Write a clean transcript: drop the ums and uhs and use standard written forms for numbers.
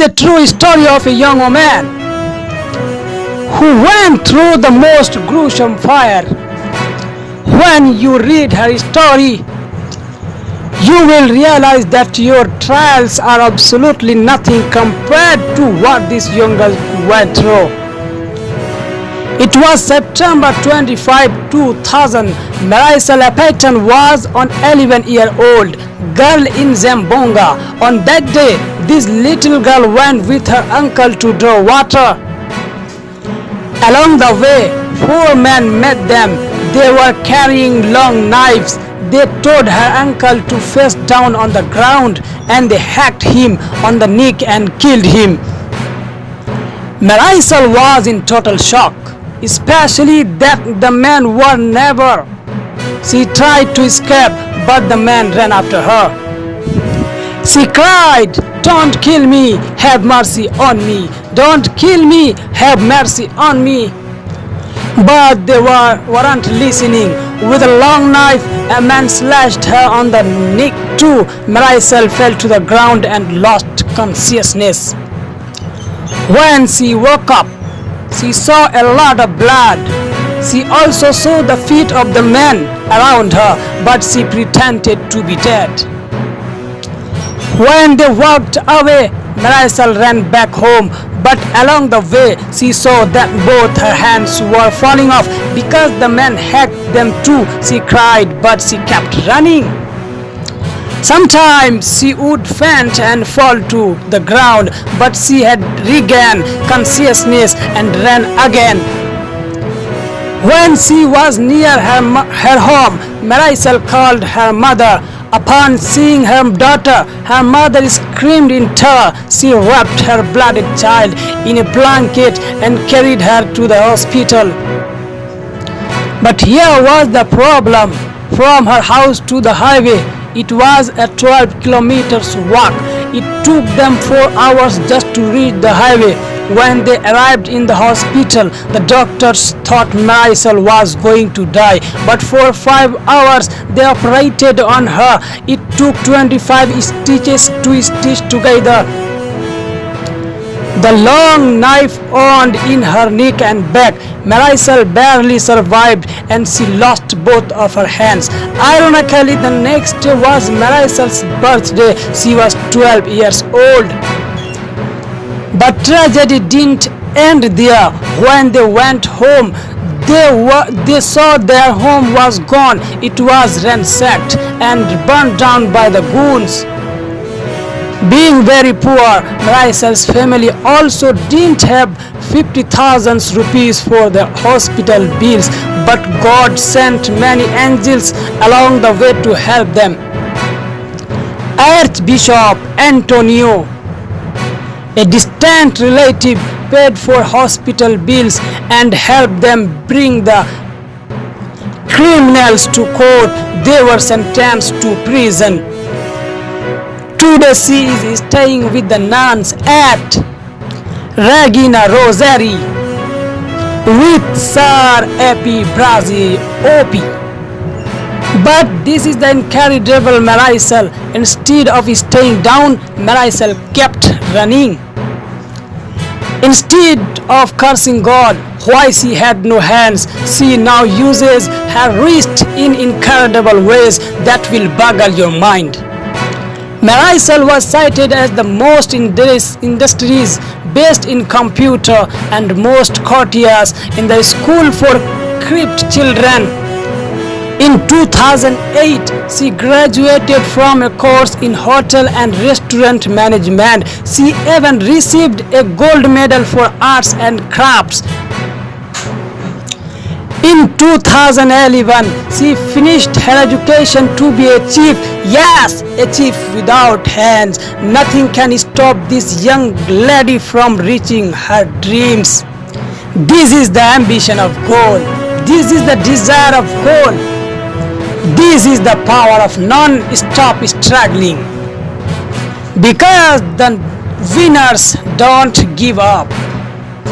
is a true story of a young woman who went through the most gruesome fire. When you read her story, you will realize that your trials are absolutely nothing compared to what this young girl went through. It was September 25, 2000. Marisol Payton was an 11-year-old girl in Zambonga. On that day, this little girl went with her uncle to draw water. Along the way, 4 men met them. They were carrying long knives. They told her uncle to face down on the ground, and they hacked him on the neck and killed him. Marisol was in total shock, especially that the men were never. She tried to escape, but the men ran after her. She cried, "Don't kill me, have mercy on me. Don't kill me, have mercy on me." But they weren't listening. With a long knife, a man slashed her on the neck too. Marisol fell to the ground and lost consciousness. When she woke up, she saw a lot of blood. She also saw the feet of the men around her, but she pretended to be dead. When they walked away, Marisol ran back home, but along the way she saw that both her hands were falling off because the men hacked them too. She cried, but she kept running. Sometimes she would faint and fall to the ground, but she had regained consciousness and ran again. When she was near her home, Marisol called her mother. Upon seeing her daughter, her mother screamed in terror. She wrapped her bloody child in a blanket and carried her to the hospital. But here was the problem. From her house to the highway, it was a 12 kilometers walk. It took them 4 hours just to reach the highway. When they arrived in the hospital, the doctors thought Marisol was going to die, but for 5 hours they operated on her. It took 25 stitches to stitch together the long knife wound in her neck and back. Marisol barely survived and she lost both of her hands. Ironically, the next day was Marisol's birthday. She was 12 years old. But tragedy didn't end there. When they went home, they saw their home was gone. It was ransacked and burned down by the goons. Being very poor, Marisol's family also didn't have 50,000 rupees for the hospital bills, but God sent many angels along the way to help them. Archbishop Antonio, a distant relative, paid for hospital bills and helped them bring the criminals to court. They were sentenced to prison. Today she is staying with the nuns at Regina Rosary with Sir Epi Brazzi Opi. But this is the incredible Marisol. Instead of staying down, Marisol kept running. Instead of cursing God why she had no hands, she now uses her wrist in incredible ways that will boggle your mind. Marisol was cited as the most industrious, best in computer, and most courteous in the school for crippled children. In 2008, she graduated from a course in hotel and restaurant management. She even received a gold medal for arts and crafts. In 2011, she finished her education to be a chief. Yes, a chief without hands. Nothing can stop this young lady from reaching her dreams. This is the ambition of gold. This is the desire of gold. This is the power of non-stop struggling. Because the winners don't give up.